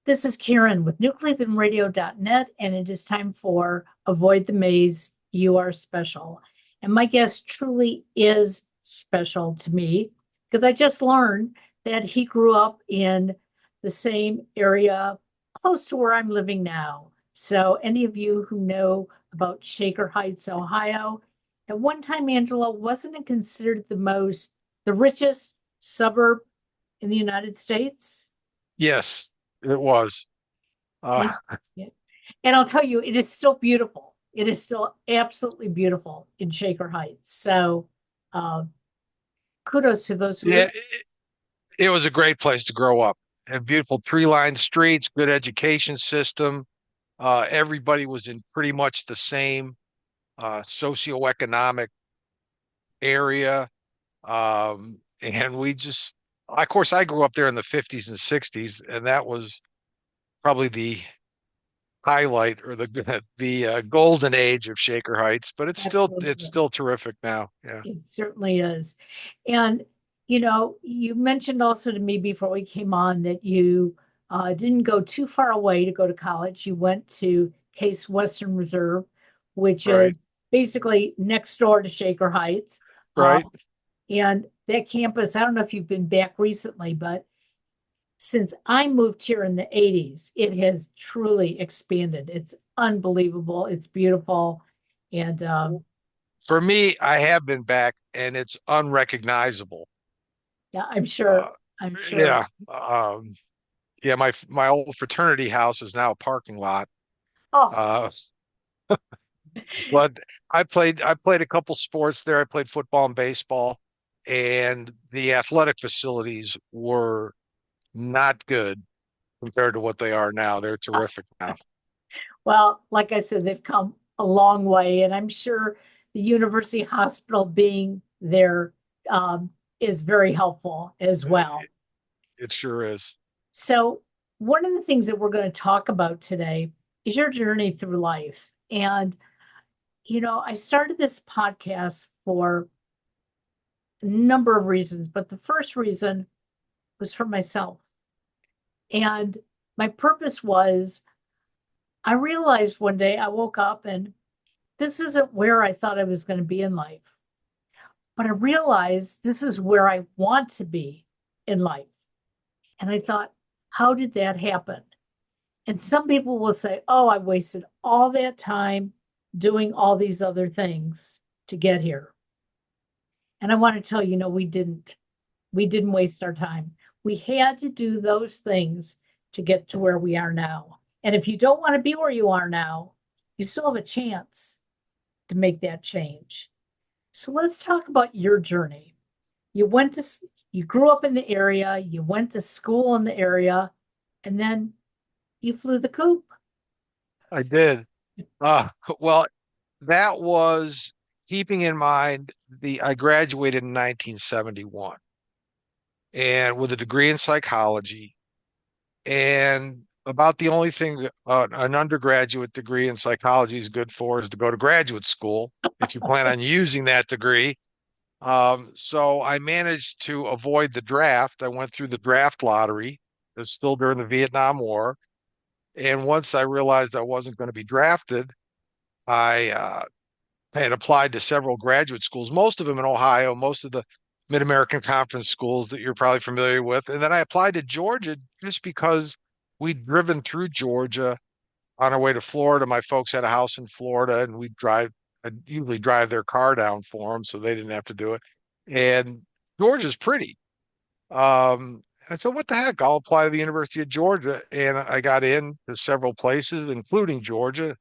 This is Karen with newclevelandradio.net, and it is time for Avoid the Maze. You are special. And my guest truly is special to me because I just learned that he grew up in the same area close to where I'm living now. So, any of you who know about Shaker Heights, Ohio, at one time, Angelo, wasn't it considered the richest suburb in the United States? Yes, it was. Uh, And, yeah. And I'll tell you, it is still beautiful. It is still absolutely beautiful in Shaker Heights. So uh, kudos to those who live. yeah, it was a great place to grow up. And beautiful tree-lined streets, good education system. Everybody was in pretty much the same socioeconomic area. And of course, I grew up there in the 50s and 60s, and that was probably the highlight or the golden age of Shaker Heights. But it's Absolutely. still terrific now. Yeah, It certainly is. And, you mentioned also to me before we came on that you didn't go too far away to go to college. You went to Case Western Reserve, which is right, basically next door to Shaker Heights. Uh, right. and that campus, I don't know if you've been back recently, but since I moved here in the 80s, it has truly expanded. It's unbelievable. It's beautiful. And For me, I have been back, and it's unrecognizable. yeah, I'm sure. Uh, I'm sure. yeah. Yeah, my old fraternity house is now a parking lot. Oh, Uh, but I played a couple sports there. I played football and baseball, and the athletic facilities were not good compared to what they are now. They're terrific now. well, like I said, they've come a long way. And I'm sure the University Hospital being there is very helpful as well. It, it sure is. So, one of the things that we're going to talk about today is your journey through life. And, I started this podcast for a number of reasons, but the first reason was for myself. And my purpose was I realized one day I woke up and this isn't where I thought I was going to be in life, but I realized this is where I want to be in life. And I thought, how did that happen? And some people will say, oh, I wasted all that time doing all these other things to get here. And I want to tell you, no, we didn't. We didn't waste our time. We had to do those things to get to where we are now. And if you don't want to be where you are now, you still have a chance to make that change. So let's talk about your journey. You went to, you grew up in the area, you went to school in the area, and then you flew the coop. I did. Uh, well, that was keeping in mind I graduated in 1971 and with a degree in psychology. And about the only thing an undergraduate degree in psychology is good for is to go to graduate school if you plan on using that degree. So I managed to avoid the draft. I went through the draft lottery. It was still during the Vietnam War. And once I realized I wasn't going to be drafted, I had applied to several graduate schools, most of them in Ohio, most of the Mid-American Conference schools that you're probably familiar with. And then I applied to Georgia just because we'd driven through Georgia on our way to Florida. My folks had a house in Florida, and I'd usually drive their car down for them so they didn't have to do it. And Georgia's pretty. I said, what the heck? I'll apply to the University of Georgia. And I got in to several places, including Georgia.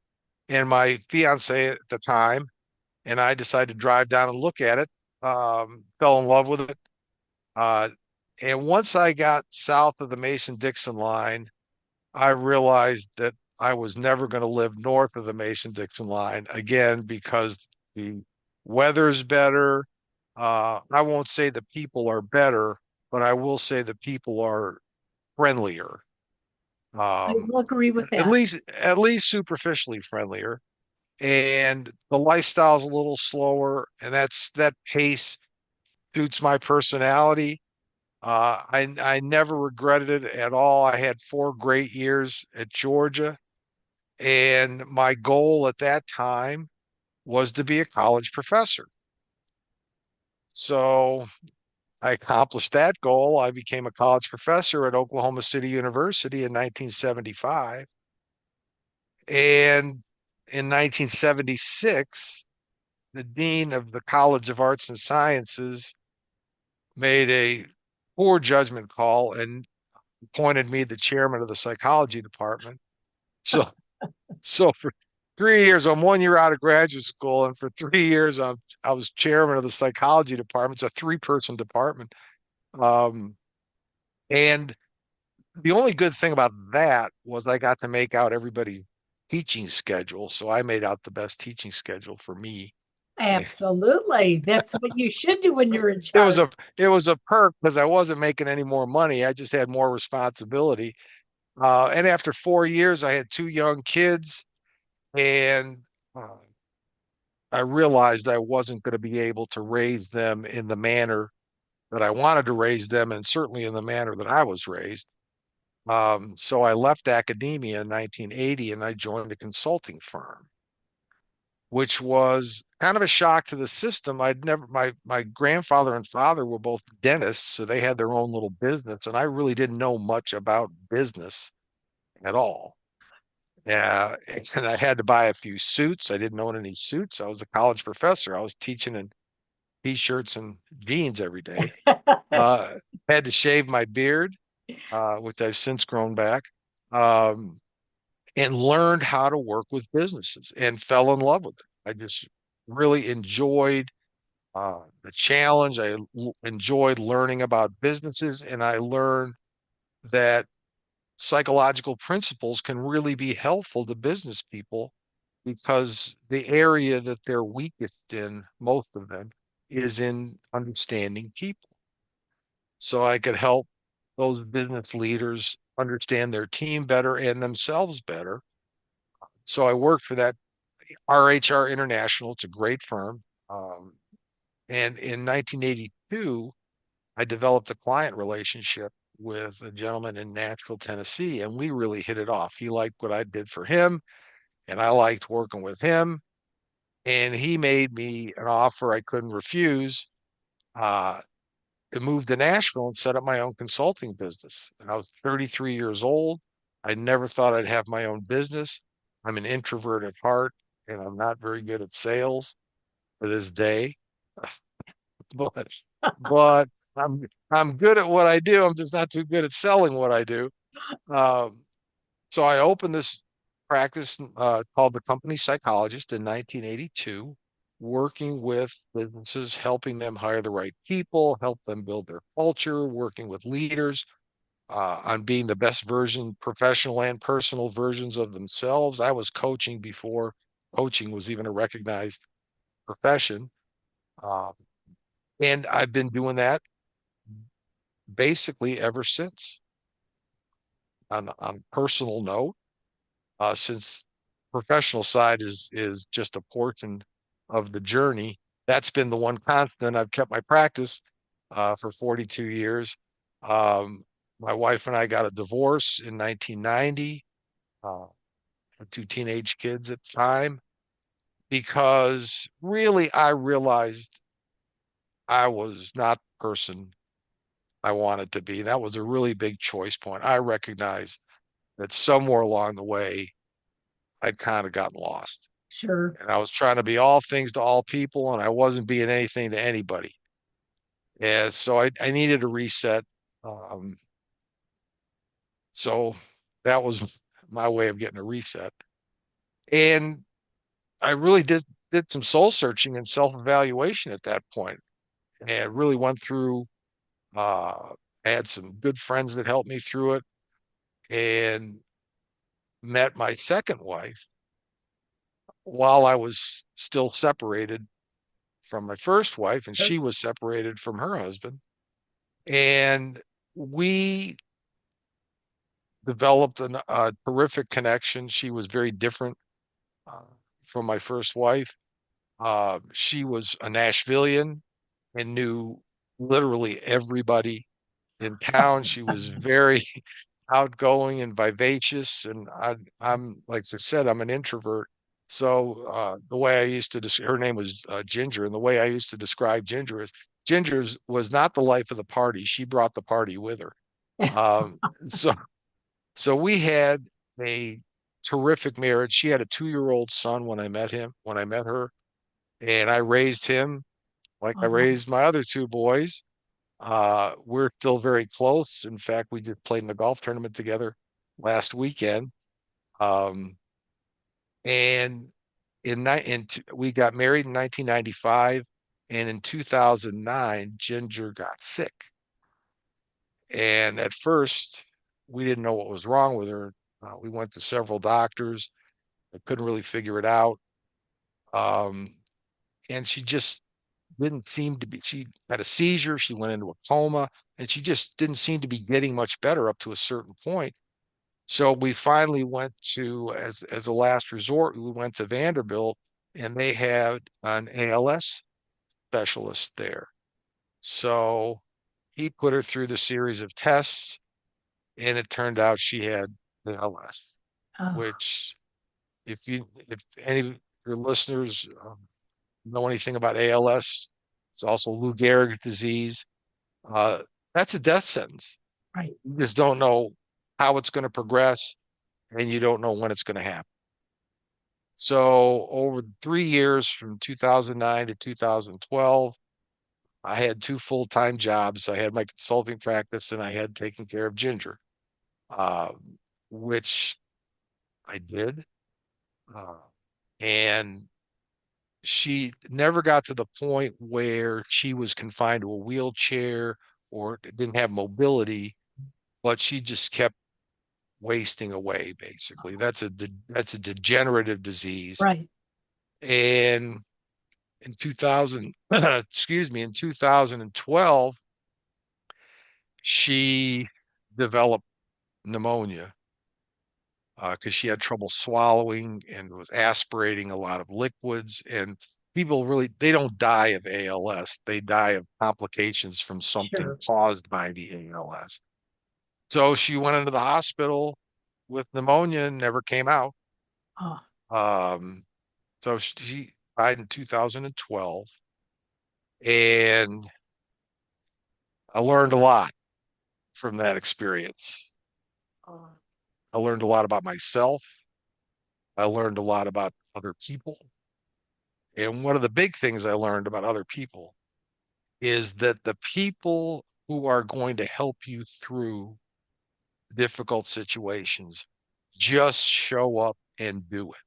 And my fiance at the time and I decided to drive down and look at it. Fell in love with it. Uh, and once I got south of the Mason-Dixon line, I realized that I was never going to live north of the Mason-Dixon line again because the weather's better. I won't say the people are better, but I will say the people are friendlier. I Um, will agree with at that. least at least superficially friendlier. And the lifestyle's a little slower, and that pace suits my personality. I never regretted it at all. I had 4 great years at Georgia, and my goal at that time was to be a college professor. So I accomplished that goal. I became a college professor at Oklahoma City University in 1975. And in 1976, the dean of the College of Arts and Sciences made a poor judgment call and appointed me the chairman of the psychology department. So, so for 3 years, I'm 1 year out of graduate school, and for 3 years, I was chairman of the psychology department. It's a 3-person department. Um, and the only good thing about that was I got to make out everybody's teaching schedule. So I made out the best teaching schedule for me. Absolutely. That's what you should do when you're in It was charge. a perk because I wasn't making any more money. I just had more responsibility. And after 4 years, I had 2 young kids, and uh, I realized I wasn't going to be able to raise them in the manner that I wanted to raise them, and certainly in the manner that I was raised. So I left academia in 1980 and I joined a consulting firm, which was kind of a shock to the system. My grandfather and father were both dentists, so they had their own little business, and I really didn't know much about business at all. Yeah, and I had to buy a few suits. I didn't own any suits. I was a college professor. I was teaching in t-shirts and jeans every day. Uh, had to shave my beard, which I've since grown back. Um, and learned how to work with businesses and fell in love with it. I just really enjoyed the challenge. Enjoyed learning about businesses, and I learned that psychological principles can really be helpful to business people because the area that they're weakest in, most of them, is in understanding people. So I could help those business leaders understand their team better and themselves better. So I worked for that RHR International. It's a great firm. And in 1982, I developed a client relationship with a gentleman in Nashville, Tennessee, and we really hit it off. He liked what I did for him, and I liked working with him. And he made me an offer I couldn't refuse uh, to move to Nashville and set up my own consulting business. And I was 33 years old. I never thought I'd have my own business. I'm an introvert at heart, and I'm not very good at sales to this day. but but I'm good at what I do. I'm just not too good at selling what I do. Um, so I opened this practice called the Company Psychologist in 1982, working with businesses, helping them hire the right people, help them build their culture, working with leaders on being the best version, professional and personal versions of themselves. I was coaching before coaching was even a recognized profession. Um, and I've been doing that basically ever since. On a personal note, since professional side is just a portion of the journey, that's been the one constant. I've kept my practice for 42 years. Um, my wife and I got a divorce in 1990, uh, 2 teenage kids at the time, because really I realized I was not the person I wanted to be. That was a really big choice point. I recognized that somewhere along the way, I'd kind of gotten lost. Sure. And I was trying to be all things to all people, and I wasn't being anything to anybody. Yeah, so I needed a reset. Um, so that was my way of getting a reset. And I really did some soul searching and self-evaluation at that point, and really went through I had some good friends that helped me through it, and met my second wife while I was still separated from my first wife, and she was separated from her husband. And we developed a terrific connection. She was very different uh, from my first wife. She was a Nashvilleian and knew literally everybody in town. She was very outgoing and vivacious, and I'm like I said, I'm an introvert. So the way I used to her name was Ginger, and the way I used to describe Ginger is Ginger's was not the life of the party. She brought the party with her. Um, so so we had a terrific marriage. She had a 2-year-old son when I met her, and I raised him like I Oh, raised my other two boys. We're still very close. In fact, we just played in a golf tournament together last weekend. Um, and we got married in 1995, and in 2009, Ginger got sick. And at first, we didn't know what was wrong with her. We went to several doctors. I couldn't really figure it out. Um, and she just didn't seem to be, she had a seizure, she went into a coma, and she just didn't seem to be getting much better up to a certain point. So we finally went to, as a last resort, we went to Vanderbilt, and they had an ALS specialist there. So he put her through the series of tests, and it turned out she had ALS, oh, which if any of your listeners know anything about ALS, it's also Lou Gehrig's disease. Uh, that's a death sentence. right. You just don't know how it's going to progress, and you don't know when it's going to happen. So over 3 years from 2009 to 2012, I had two full-time jobs. I had my consulting practice, and I had taken care of Ginger, uh, which I did. Uh, and she never got to the point where she was confined to a wheelchair or didn't have mobility, but she just kept wasting away, basically. That's a degenerative disease. Right. And in 2000, excuse me, in 2012, she developed pneumonia because she had trouble swallowing and was aspirating a lot of liquids. And people really, they don't die of ALS. They die of complications from something Sure. caused by the ALS. So she went into the hospital with pneumonia and never came out. Oh, Um, so she died in 2012. And I learned a lot from that experience. Uh, I learned a lot about myself. I learned a lot about other people. And one of the big things I learned about other people is that the people who are going to help you through difficult situations just show up and do it.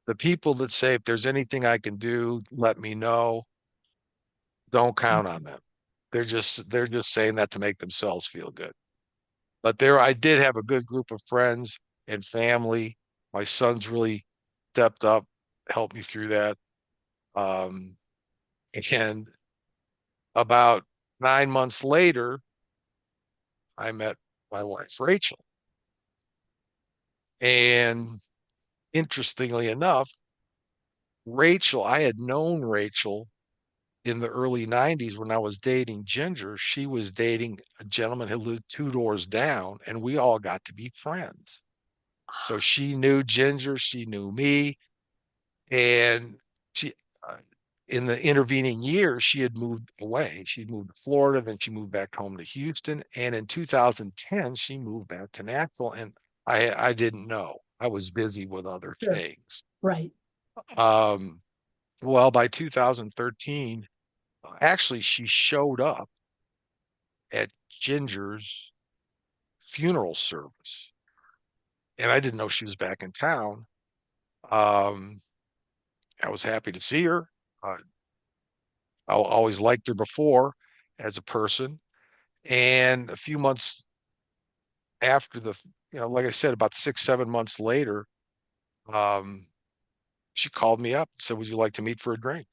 The people that say, if there's anything I can do, let me know, don't count on them. They're just saying that to make themselves feel good. But there I did have a good group of friends and family. My sons really stepped up, helped me through that. Um, and about 9 months later, I met my wife, Rachel. And interestingly enough, I had known Rachel in the early 90s when I was dating Ginger. She was dating a gentleman who lived two doors down, and we all got to be friends. So she knew Ginger, she knew me, and she, uh, in the intervening years, she had moved away. She'd moved to Florida, then she moved back home to Houston, and in 2010, she moved back to Nashville, and I didn't know. I was busy with other sure. things. Right. Um, well, by 2013, actually, she showed up at Ginger's funeral service, and I didn't know she was back in town. Um, I was happy to see her. Uh, I always liked her before as a person. And a few months after like I said, about 6, 7 months later, um, she called me up and said, "Would you like to meet for a drink?"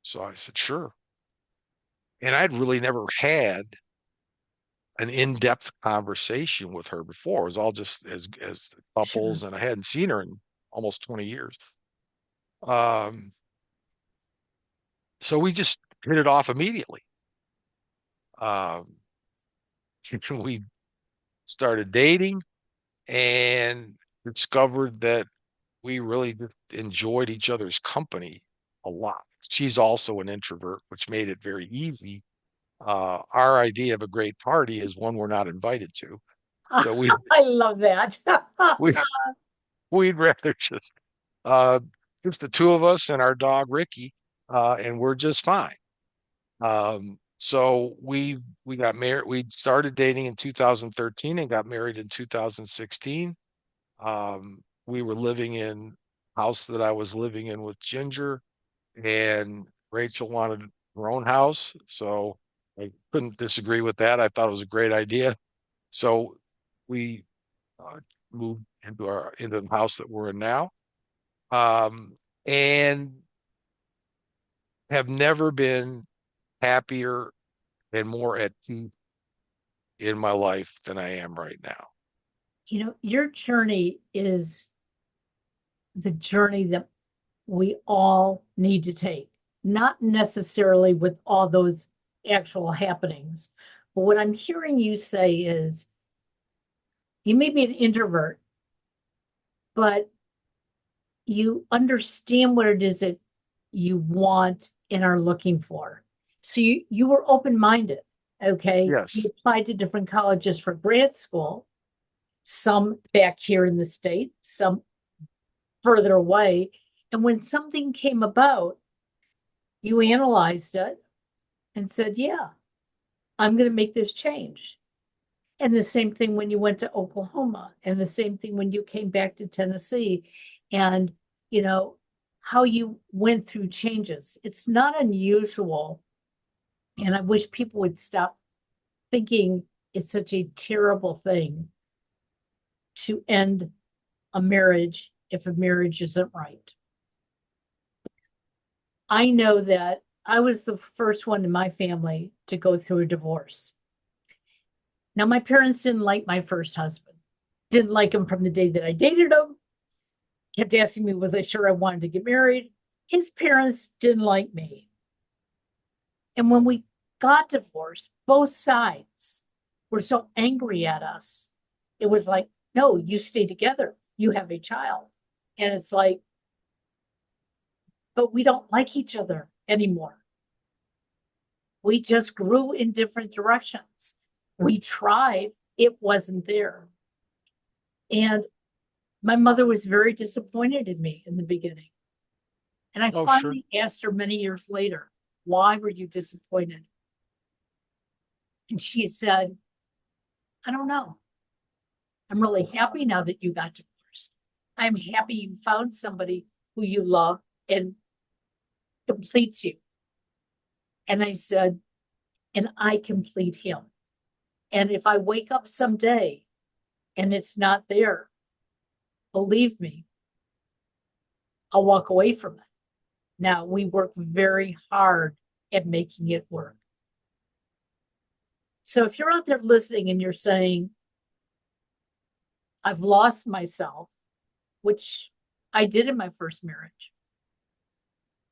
So I said, "Sure." And I'd really never had an in-depth conversation with her before. It was all just as Sure. couples, and I hadn't seen her in almost 20 years. Um, so we just hit it off immediately. Um, we started dating and discovered that we really just enjoyed each other's company a lot. She's also an introvert, which made it very easy. Our idea of a great party is one we're not invited to. So I love that. we we'd rather uh, just the two of us and our dog Ricky, and we're just fine. So we got married. We started dating in 2013 and got married in 2016. We were living in house that I was living in with Ginger, and Rachel wanted her own house, so I couldn't disagree with that. I thought it was a great idea. So we uh, moved into the house that we're in now, and have never been happier and more at peace in my life than I am right now. Your journey is the journey that we all need to take, not necessarily with all those actual happenings. But what I'm hearing you say is you may be an introvert, but you understand what it is that you want and are looking for. So you were open-minded, okay? You Yes. applied to different colleges for grad school, some back here in the state, some further away. And when something came about, you analyzed it and said, yeah, I'm going to make this change. And the same thing when you went to Oklahoma, and the same thing when you came back to Tennessee, and how you went through changes. It's not unusual. And I wish people would stop thinking it's such a terrible thing to end a marriage if a marriage isn't right. I know that I was the first one in my family to go through a divorce. Now, my parents didn't like my first husband, didn't like him from the day that I dated him, kept asking me, was I sure I wanted to get married? His parents didn't like me. And when we got divorced, both sides were so angry at us. It was like, no, you stay together. You have a child. And it's like, but we don't like each other anymore. We just grew in different directions. We tried, it wasn't there. And my mother was very disappointed in me in the beginning. And I Oh, sure. finally asked her many years later, why were you disappointed? And she said, I don't know. I'm really happy now that you got divorced. I'm happy you found somebody who you love and completes you. And I said, and I complete him. And if I wake up someday and it's not there, believe me, I'll walk away from it. Now, we work very hard at making it work. So if you're out there listening and you're saying, I've lost myself, which I did in my first marriage.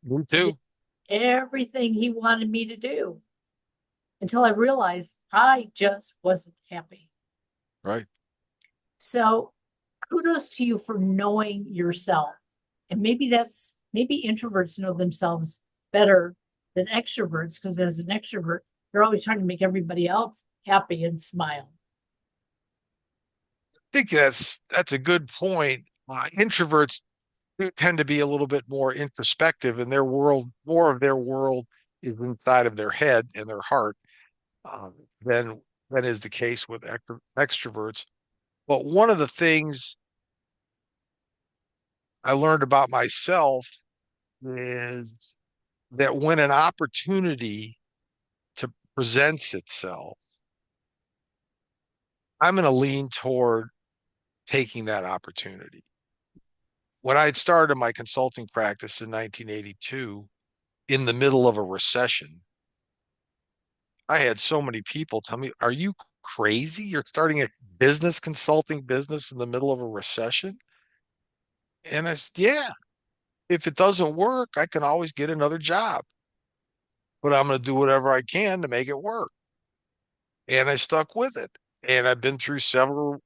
Me too. Everything he wanted me to do until I realized I just wasn't happy. Right. So kudos to you for knowing yourself. And maybe introverts know themselves better than extroverts, because as an extrovert, you're always trying to make everybody else happy and smile. I think that's a good point. Introverts do tend to be a little bit more introspective, and more of their world is inside of their head and their heart, um, than is the case with extroverts. But one of the things I learned about myself is that when an opportunity to presents itself, I'm going to lean toward taking that opportunity. When I had started my consulting practice in 1982, in the middle of a recession, I had so many people tell me, are you crazy? You're starting a consulting business in the middle of a recession? And I said, yeah, if it doesn't work, I can always get another job. but I'm going to do whatever I can to make it work. And I stuck with it. And I've been through several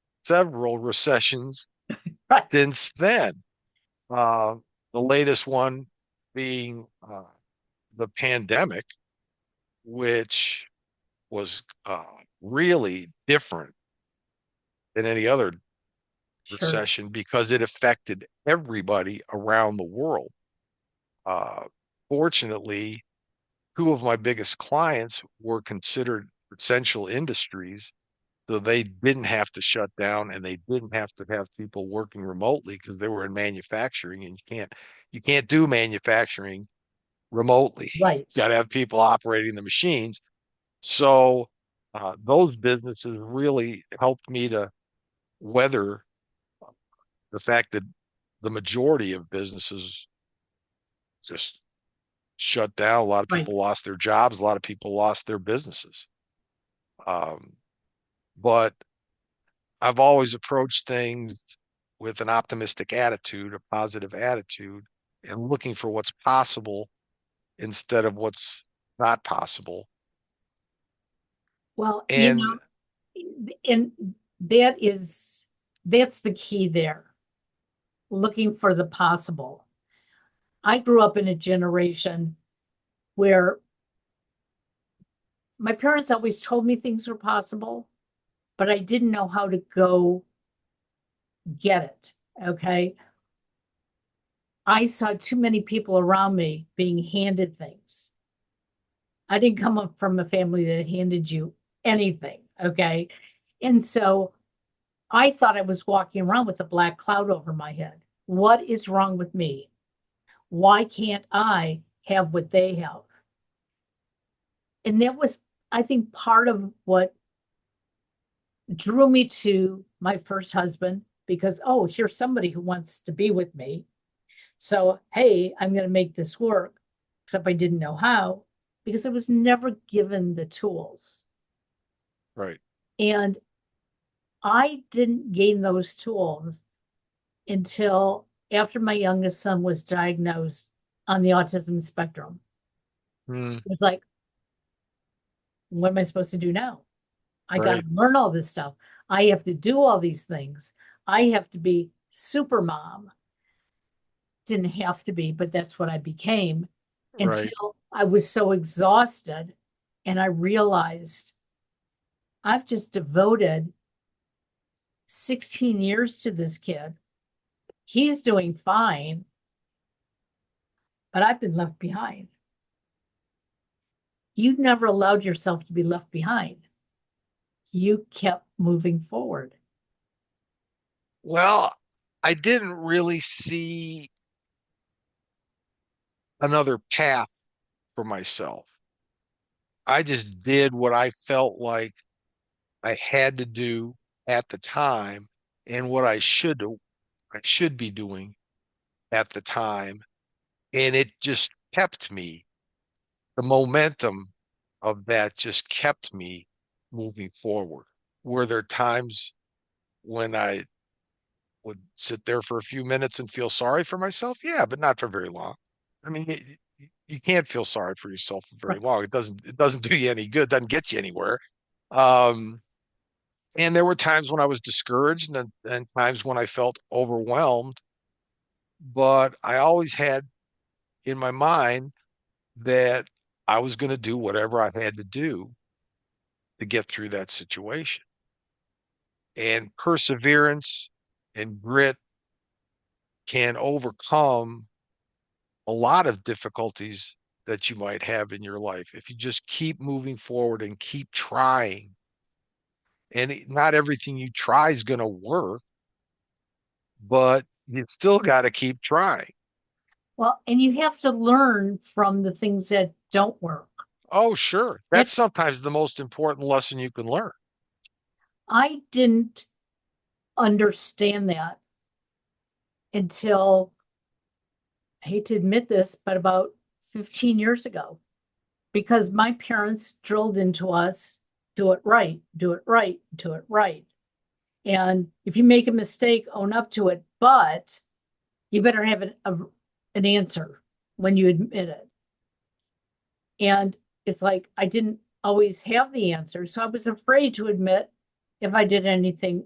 recessions Right. since then. The latest one being the pandemic, which was really different than any other Sure. recession because it affected everybody around the world. Uh, Fortunately, two of my biggest clients were considered essential industries, so they didn't have to shut down and they didn't have to have people working remotely because they were in manufacturing, and you can't do manufacturing remotely. Right. You got to have people operating the machines. So those businesses really helped me to weather the fact that the majority of businesses just shut down. A lot of Right. people lost their jobs. A lot of people lost their businesses. Um, but I've always approached things with an optimistic attitude, a positive attitude, and looking for what's possible instead of what's not possible. Well, And and that's the key there. Looking for the possible. I grew up in a generation where my parents always told me things were possible, but I didn't know how to go get it. Okay. I saw too many people around me being handed things. I didn't come up from a family that handed you anything. Okay. And so I thought I was walking around with a black cloud over my head. What is wrong with me? Why can't I have what they have? And that was, I think, part of what drew me to my first husband because, oh, here's somebody who wants to be with me. So, hey, I'm going to make this work, except I didn't know how because I was never given the tools. right, And I didn't gain those tools until after my youngest son was diagnosed on the autism spectrum. mm, It was like, what am I supposed to do now? I got to right, learn all this stuff. I have to do all these things. I have to be super mom. Didn't have to be, but that's what I became right, until I was so exhausted and I realized I've just devoted 16 years to this kid. He's doing fine, but I've been left behind. You never allowed yourself to be left behind. You kept moving forward. Well, I didn't really see another path for myself. I just did what I felt like I had to do at the time and what I should be doing at the time. And it just kept me, the momentum of that just kept me moving forward. Were there times when I would sit there for a few minutes and feel sorry for myself? Yeah, but not for very long. I mean, you can't feel sorry for yourself for very Right. long. It doesn't do you any good, doesn't get you anywhere. Um, and there were times when I was discouraged and times when I felt overwhelmed, but I always had in my mind that I was going to do whatever I had to do to get through that situation. And perseverance and grit can overcome a lot of difficulties that you might have in your life if you just keep moving forward and keep trying. And not everything you try is going to work, but you still got to keep trying. Well, and you have to learn from the things that don't work. Oh, sure. That's That sometimes the most important lesson you can learn. I didn't understand that until I hate to admit this, but about 15 years ago, because my parents drilled into us do it right, do it right, do it right. And if you make a mistake, own up to it, but you better have an answer when you admit it. And it's like I didn't always have the answer. So I was afraid to admit if I did anything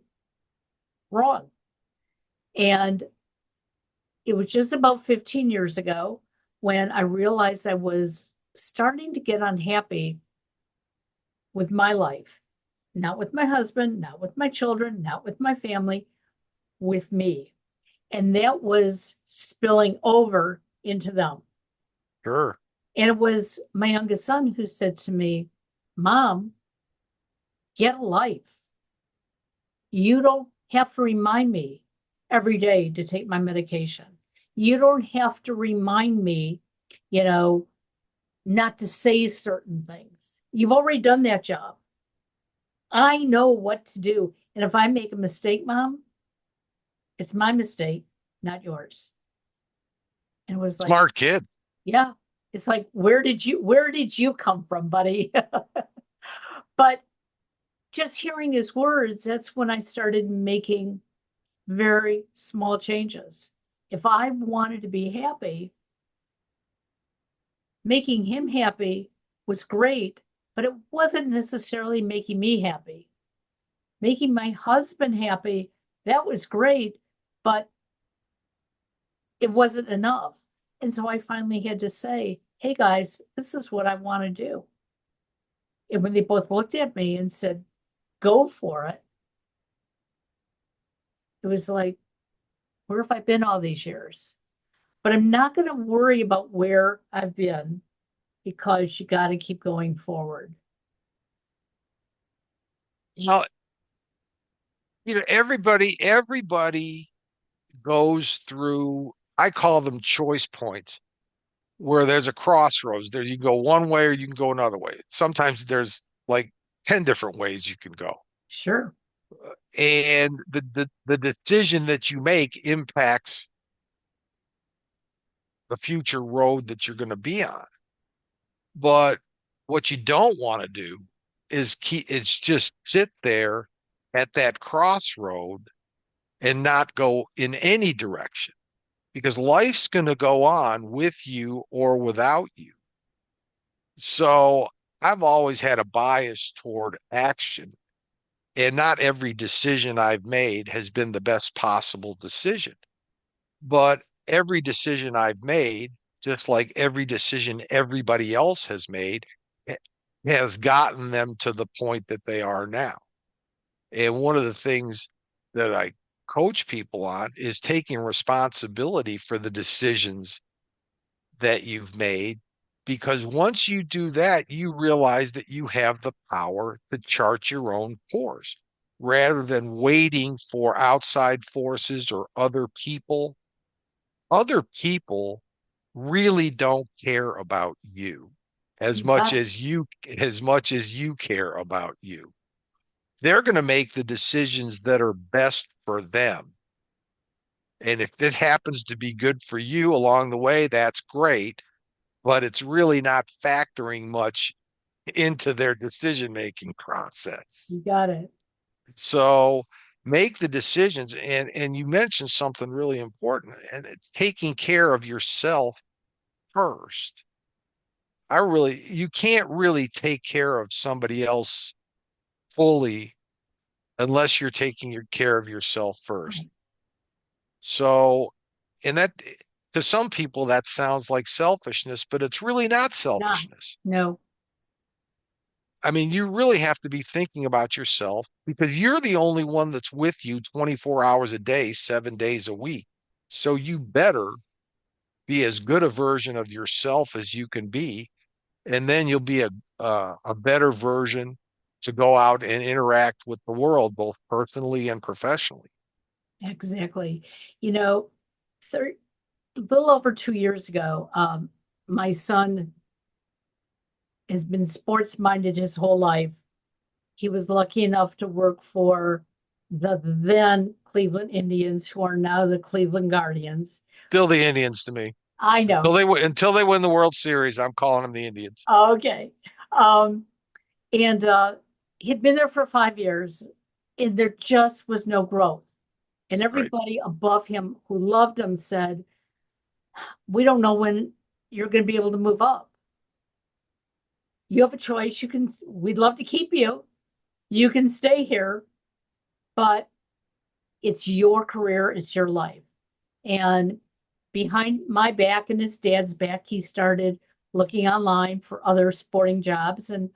wrong. And it was just about 15 years ago when I realized I was starting to get unhappy with my life, not with my husband, not with my children, not with my family, with me. And that was spilling over into them. Sure. And it was my youngest son who said to me, Mom, get a life. You don't have to remind me every day to take my medication. You don't have to remind me, not to say certain things. You've already done that job. I know what to do. And if I make a mistake, Mom, it's my mistake, not yours. And it was like, Smart kid. yeah. It's like, where did you come from, buddy? But just hearing his words, that's when I started making very small changes. If I wanted to be happy, making him happy was great, but it wasn't necessarily making me happy. Making my husband happy, that was great, but it wasn't enough. And so I finally had to say, hey guys, this is what I want to do. And when they both looked at me and said, go for it, it was like, where have I been all these years? But I'm not going to worry about where I've been because you got to keep going forward. Well, everybody goes through, I call them choice points, where there's a crossroads. There you can go one way or you can go another way. Sometimes there's like 10 different ways you can go. Sure. And the decision that you make impacts the future road that you're going to be on. But what you don't want to do is just sit there at that crossroad and not go in any direction, because life's going to go on with you or without you. So I've always had a bias toward action, and not every decision I've made has been the best possible decision. But every decision I've made, just like every decision everybody else has made, has gotten them to the point that they are now. And one of the things that I coach people on is taking responsibility for the decisions that you've made, because once you do that, you realize that you have the power to chart your own course rather than waiting for outside forces or other people. Other people really don't care about you as much as you care about you. They're going to make the decisions that are best for them. And if it happens to be good for you along the way, that's great, but it's really not factoring much into their decision-making process. You got it. So make the decisions. And you mentioned something really important, and it's taking care of yourself first. You can't really take care of somebody else fully unless you're taking care of yourself first. Right. So, and that, to some people, that sounds like selfishness, but it's really not selfishness. No. I mean, you really have to be thinking about yourself, because you're the only one that's with you 24 hours a day, 7 days a week. So you better be as good a version of yourself as you can be, and then you'll be a better version to go out and interact with the world, both personally and professionally. Exactly. A little over 2 years ago, my son has been sports minded his whole life. He was lucky enough to work for the then Cleveland Indians, who are now the Cleveland Guardians. Still the Indians to me. I know. Until they win the World Series, I'm calling them the Indians. Okay. And he'd been there for 5 years, and there just was no growth. And everybody above him who loved him said, we don't know when you're going to be able to move up. you have a choice. We'd love to keep you. You can stay here, but it's your career, it's your life. And behind my back and his dad's back, he started looking online for other sporting jobs. And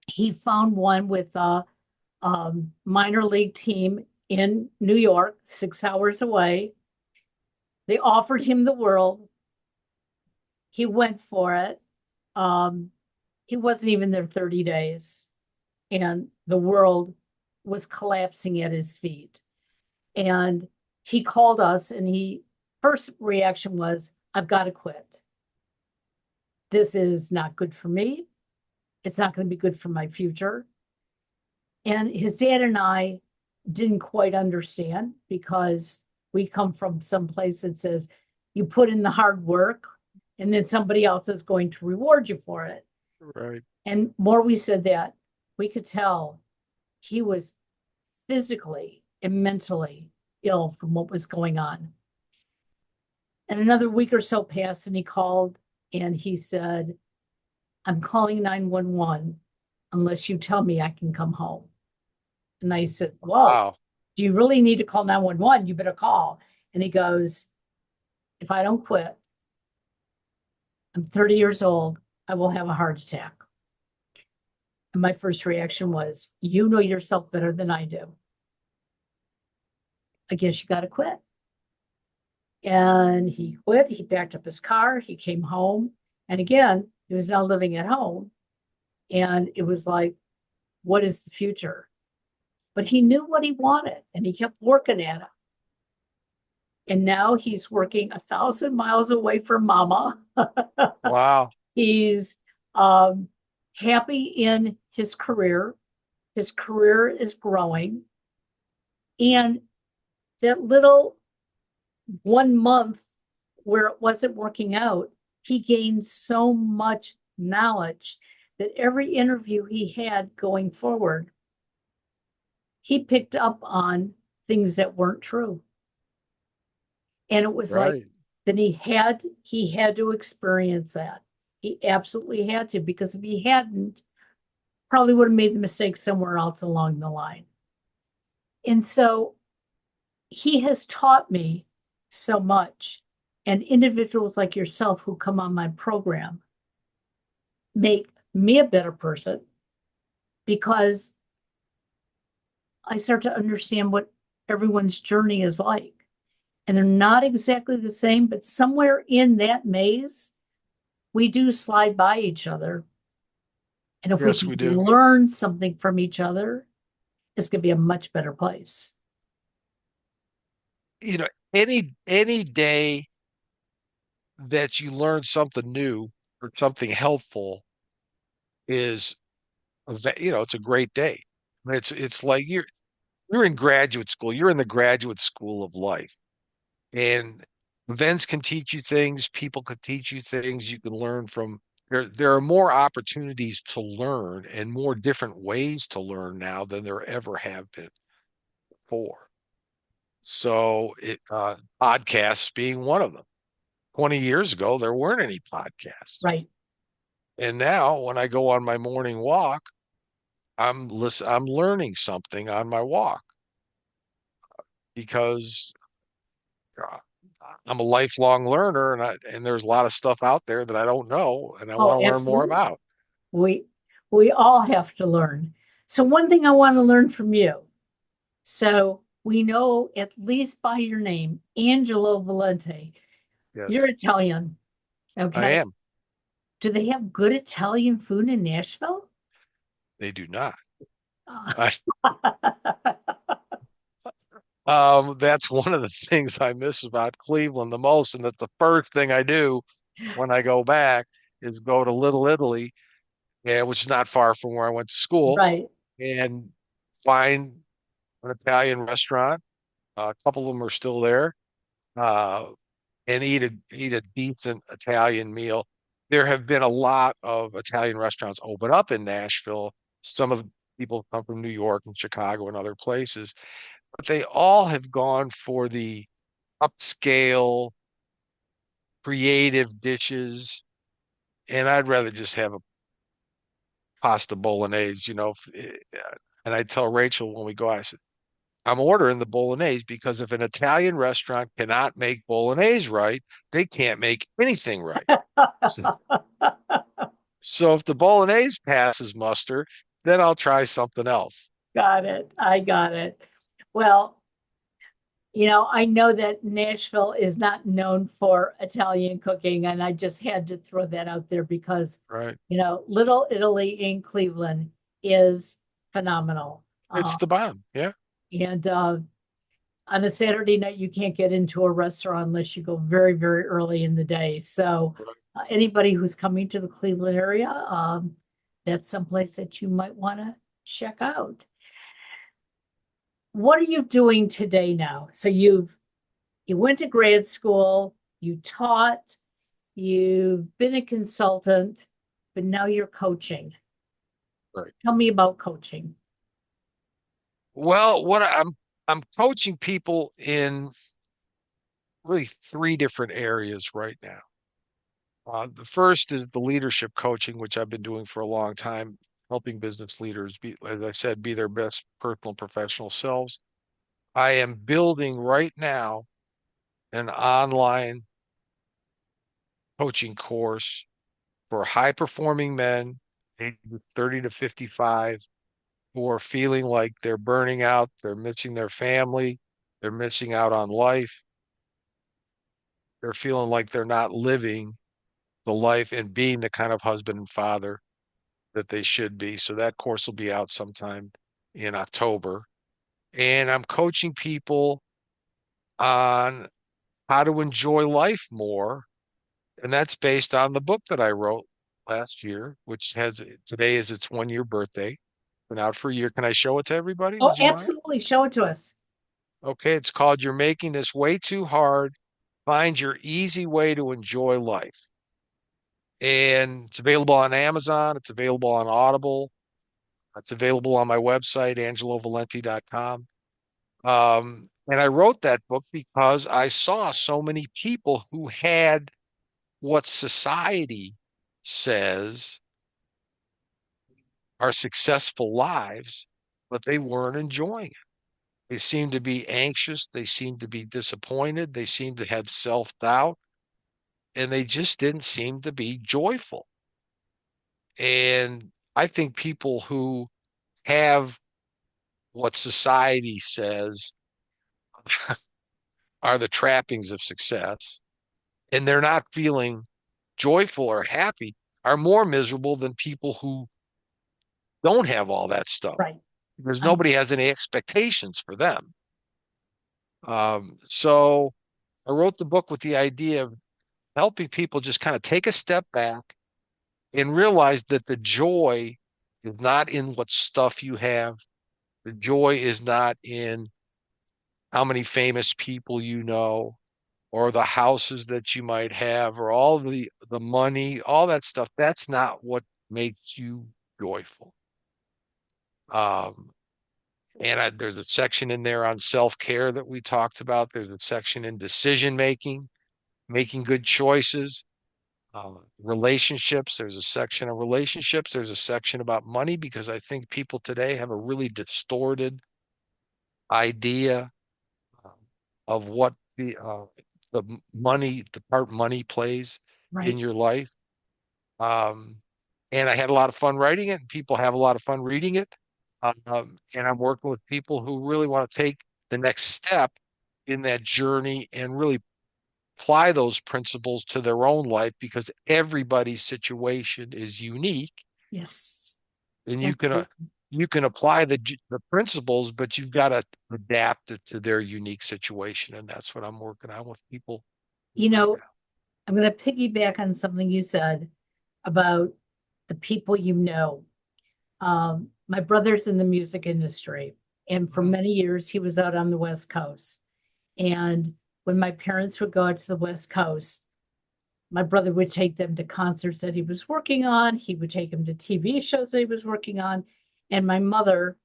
he found one with a minor league team in New York, 6 hours away. They offered him the world. He went for it. He wasn't even there 30 days, and the world was collapsing at his feet. And he called us, and first reaction was, I've got to quit. This is not good for me. It's not going to be good for my future. And his dad and I didn't quite understand, because we come from some place that says you put in the hard work and then somebody else is going to reward you for it. Right. And more we said that, we could tell he was physically and mentally ill from what was going on. And another week or so passed, and he called and he said, I'm calling 911 unless you tell me I can come home. And I said, whoa, Wow. do you really need to call 911? You better call. And he goes, if I don't quit, I'm 30 years old, I will have a heart attack. And my first reaction was, you know yourself better than I do. I guess you got to quit. And he quit. He packed up his car. He came home. And again, he was now living at home. And it was like, what is the future? But he knew what he wanted, and he kept working at it. And now he's working 1,000 miles away from mama. Wow. He's happy in his career. His career is growing. And that little 1 month where it wasn't working out, he gained so much knowledge that every interview he had going forward, he picked up on things that weren't true. And it was Right. like, then he had to experience that. He absolutely had to, because if he hadn't, probably would have made the mistake somewhere else along the line. And so he has taught me so much. And individuals like yourself who come on my program make me a better person, because I start to understand what everyone's journey is like. And they're not exactly the same, but somewhere in that maze, we do slide by each other. And if Yes, we we can do. learn something from each other, it's going to be a much better place. You know, any day that you learn something new or something helpful is, it's a great day. It's like you're in graduate school. You're in the graduate school of life, and events can teach you things. People can teach you things. You can learn from. There are more opportunities to learn and more different ways to learn now than there ever have been before. So podcasts being one of them. 20 years ago, there weren't any podcasts. Right. And now when I go on my morning walk, I'm learning something on my walk, because uh, I'm a lifelong learner, and there's a lot of stuff out there that I don't know and I Oh, want to learn more absolutely. about. We all have to learn. So one thing I want to learn from you. So we know, at least by your name, Angelo Valenti, you're Yes, Italian. I Okay. am. Do they have good Italian food in Nashville? They do not. Uh, I, that's one of the things I miss about Cleveland the most, and that's the first thing I do when I go back is go to Little Italy, which is not far from where I went to school, right. and find an Italian restaurant. A couple of them are still there, uh, and eat a decent Italian meal. There have been a lot of Italian restaurants open up in Nashville. Some of the people come from New York and Chicago and other places, but they all have gone for the upscale, creative dishes. And I'd rather just have pasta bolognese, and I tell Rachel when we go, I said, I'm ordering the bolognese because if an Italian restaurant cannot make bolognese right, they can't make anything right. So, so if the bolognese passes muster, then I'll try something else. Got it. I got it. Well, I know that Nashville is not known for Italian cooking, and I just had to throw that out there because, Right. Little Italy in Cleveland is phenomenal. It's the bomb. Yeah. And on a Saturday night, you can't get into a restaurant unless you go very, very early in the day. So, anybody who's coming to the Cleveland area, that's someplace that you might want to check out. What are you doing today now? So you went to grad school, you taught, you've been a consultant, but now you're coaching. Right. Tell me about coaching. Well, I'm coaching people in really three different areas right now. The first is the leadership coaching, which I've been doing for a long time, helping business leaders be, as I said, be their best personal and professional selves. I am building right now an online coaching course for high performing men aged 30 to 55 who are feeling like they're burning out, they're missing their family, they're missing out on life, they're feeling like they're not living the life and being the kind of husband and father that they should be. So that course will be out sometime in October. And I'm coaching people on how to enjoy life more. And that's based on the book that I wrote last year, which has today is its 1 year birthday. Been out for a year. Can I show it to everybody? Oh, Would you mind? absolutely. Show it to us. Okay, it's called You're Making This Way Too Hard. Find Your Easy Way to Enjoy Life. And it's available on Amazon. It's available on Audible. It's available on my website, 𝘔𝘢𝑉𝐿𝑒NTi.com. And I wrote that book because I saw so many people who had what society says are successful lives, but they weren't enjoying it. They seemed to be anxious. They seemed to be disappointed. They seemed to have self-doubt, and they just didn't seem to be joyful. And I think people who have what society says are the trappings of success, and they're not feeling joyful or happy, are more miserable than people who don't have all that stuff Right. because nobody has any expectations for them. So I wrote the book with the idea of helping people just kind of take a step back and realize that the joy is not in what stuff you have. The joy is not in how many famous people you know or the houses that you might have or all the money, all that stuff. That's not what makes you joyful. Um, and there's a section in there on self-care that we talked about. There's a section in decision making, making good choices, relationships. There's a section on relationships. There's a section about money because I think people today have a really distorted idea of what the money, the part money plays in Right. your life. And I had a lot of fun writing it. And people have a lot of fun reading it. And I'm working with people who really want to take the next step in that journey and really apply those principles to their own life because everybody's situation is unique. Yes. And Absolutely. you can apply the principles, but you've got to adapt it to their unique situation. And that's what I'm working on with people You right know, now. I'm going to piggyback on something you said about the people you know. My brother's in the music industry, and for Mhm. many years he was out on the West Coast. And when my parents would go out to the West Coast, my brother would take them to concerts that he was working on. He would take them to TV shows that he was working on. And my mother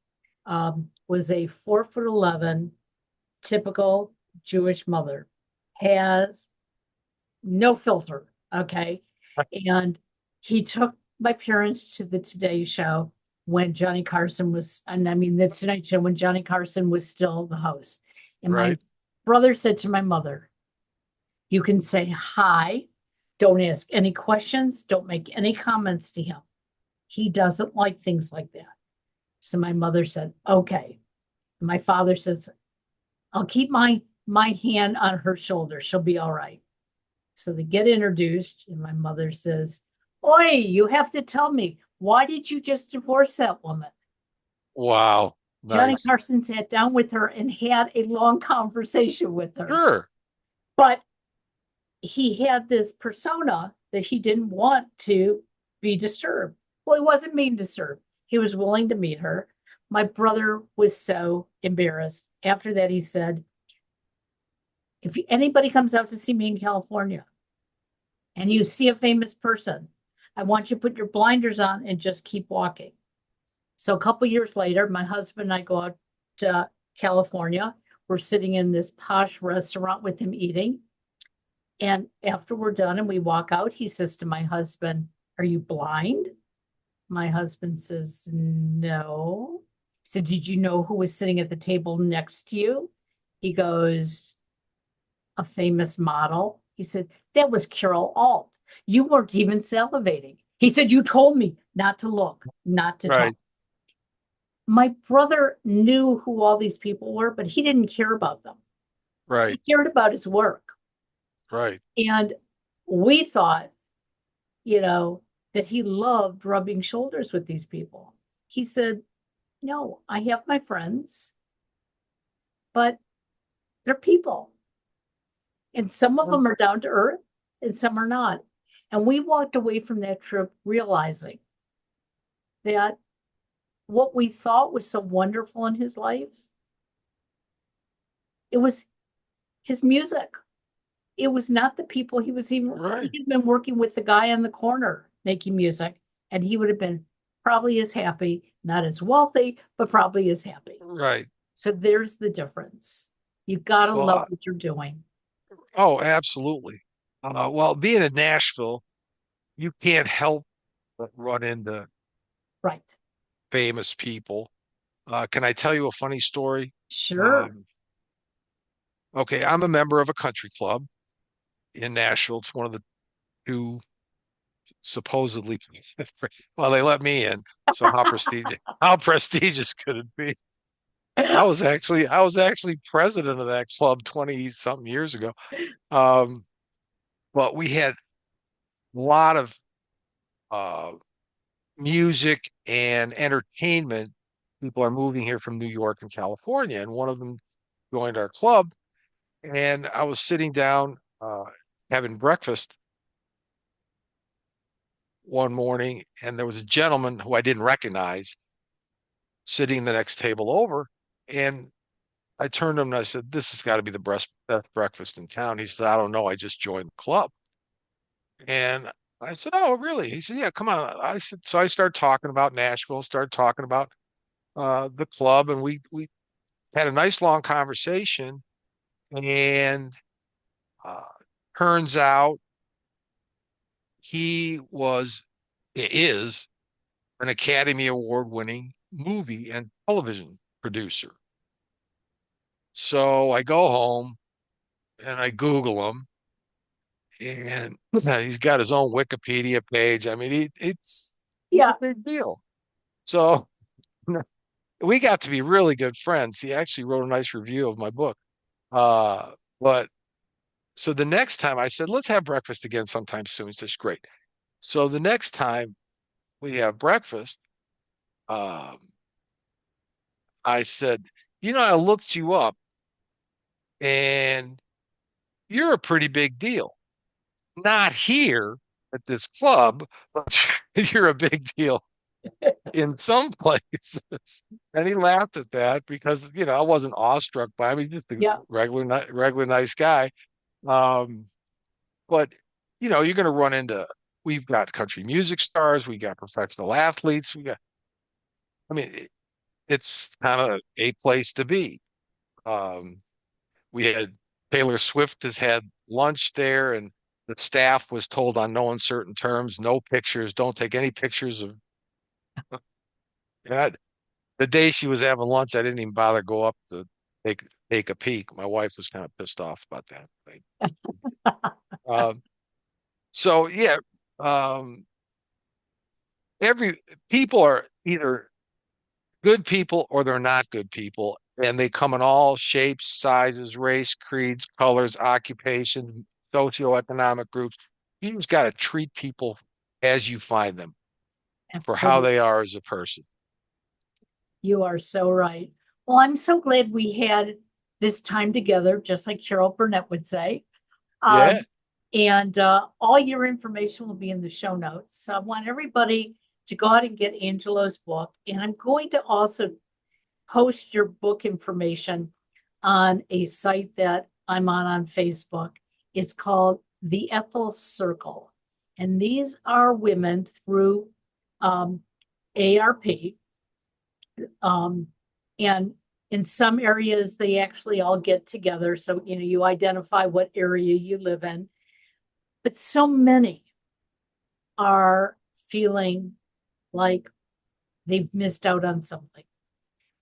was a 4'11", typical Jewish mother, has no filter. Okay. And he took my parents to the Today Show when Johnny Carson was, and I mean, the Tonight Show when Johnny Carson was still the host. And my Right. brother said to my mother, you can say hi, don't ask any questions, don't make any comments to him. He doesn't like things like that. So my mother said, okay. My father says, I'll keep my hand on her shoulder. She'll be all right. So they get introduced, and my mother says, Oi, you have to tell me, why did you just divorce that woman? Wow. Johnny Nice. Carson sat down with her and had a long conversation with her. Sure. But he had this persona that he didn't want to be disturbed. Well, he wasn't being disturbed. He was willing to meet her. My brother was so embarrassed. After that, he said, if anybody comes out to see me in California and you see a famous person, I want you to put your blinders on and just keep walking. So a couple years later, my husband and I go out to California. We're sitting in this posh restaurant with him eating. And after we're done and we walk out, he says to my husband, are you blind? My husband says, no. He said, did you know who was sitting at the table next to you? He goes, a famous model. He said, that was Carol Alt. You weren't even salivating. He said, you told me not to look, not to Right. talk. My brother knew who all these people were, but he didn't care about them. Right. He cared about his work. Right. And we thought, that he loved rubbing shoulders with these people. He said, no, I have my friends, but they're people. And some of them are down to earth and some are not. And we walked away from that trip realizing that what we thought was so wonderful in his life, it was his music. It was not the people. He Right. had been working with the guy on the corner making music, and he would have been probably as happy, not as wealthy, but probably as happy. Right. So there's the difference. You got to Well, love what you're doing. oh, absolutely. Well, being in Nashville, you can't help but run into Right. famous people. Can I tell you a funny story? Sure. Um, okay, I'm a member of a country club in Nashville. It's one of the two supposedly, well, they let me in. So how prestigious could it be? I was actually president of that club 20 something years ago. Um, but we had a lot of uh, music and entertainment. People are moving here from New York and California, and one of them joined our club. And I was sitting down having breakfast one morning, and there was a gentleman who I didn't recognize sitting the next table over. And I turned to him and I said, this has got to be the best breakfast in town. He said, I don't know. I just joined the club. And I said, oh, really? He said, yeah, come on. I said, so I started talking about Nashville, started talking about the club, and we had a nice long conversation. And uh, turns out he is an Academy Award winning movie and television producer. So I go home and I Google him, and he's got his own Wikipedia page. I mean, he's a Yeah. big deal. So we got to be really good friends. He actually wrote a nice review of my book. But so the next time I said, let's have breakfast again sometime soon. He says, great. So the next time we have breakfast, um, I said, I looked you up and you're a pretty big deal. Not here at this club, but you're a big deal in some places. And he laughed at that because, I wasn't awestruck by him. He's just a Yeah. regular nice guy. Um, but, you're going to run into, we've got country music stars, we got professional athletes, I mean, it's kind of a place to be. Um, we had Taylor Swift has had lunch there, and the staff was told on no uncertain terms, no pictures, don't take any pictures of. And the day she was having lunch, I didn't even bother go up to take take a peek. My wife was kind of pissed off about that. Um, so yeah, um, every people are either good people or they're not good people, and they come in all shapes, sizes, race, creeds, colors, occupations, socioeconomic groups. You just got to treat people as you find them for how Absolutely. they are as a person. You are so right. Well, I'm so glad we had this time together, just like 𝘠𝘓𝘧𝘊𝘧 would say. Yeah, Um, and all your information will be in the show notes. So I want everybody to go out and get Angelo's book. And I'm going to also post your book information on a site that I'm on Facebook. It's called the Ethel Circle. And these are women through ARP. Um, and in some areas, they actually all get together. So, you identify what area you live in. But so many are feeling like they've missed out on something,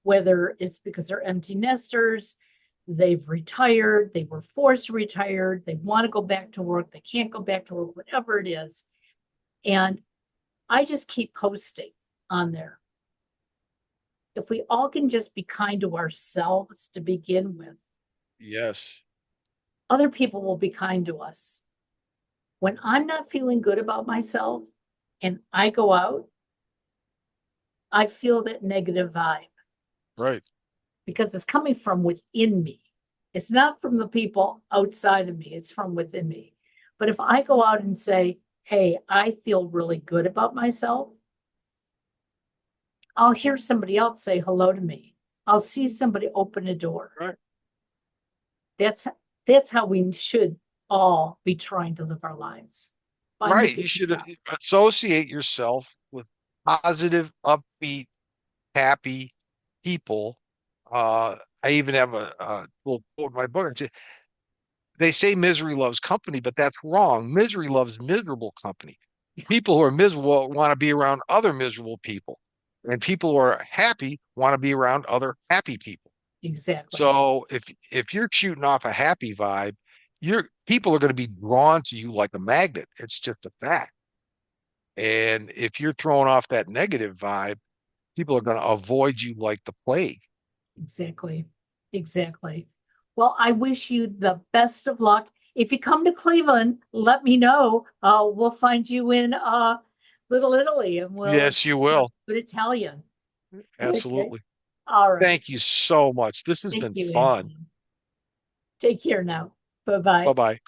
whether it's because they're empty nesters, they've retired, they were forced retired, they want to go back to work, they can't go back to work, whatever it is. And I just keep posting on there. If we all can just be kind to ourselves to begin with, yes, other people will be kind to us. When I'm not feeling good about myself and I go out, I feel that negative vibe right. because it's coming from within me. It's not from the people outside of me, it's from within me. But if I go out and say, hey, I feel really good about myself, I'll hear somebody else say hello to me. I'll see somebody open a door. Right. That's that's how we should all be trying to live our lives. Find the Right. You good should stuff. associate yourself with positive, upbeat, happy people. I even have a little quote in my book. They say misery loves company, but that's wrong. Misery loves miserable company. People who are miserable want to be around other miserable people, and people who are happy want to be around other happy people. Exactly. So if you're shooting off a happy vibe, your people are going to be drawn to you like a magnet. It's just a fact. And if you're throwing off that negative vibe, people are going to avoid you like the plague. Exactly. Exactly. Well, I wish you the best of luck. If you come to Cleveland, let me know. We'll find you in Little Italy and we'll Yes, you will. good Italian. Okay. Absolutely. All right. Thank you so much. This has Thank been you, fun. Angela. Take care now. Bye Bye-bye. bye.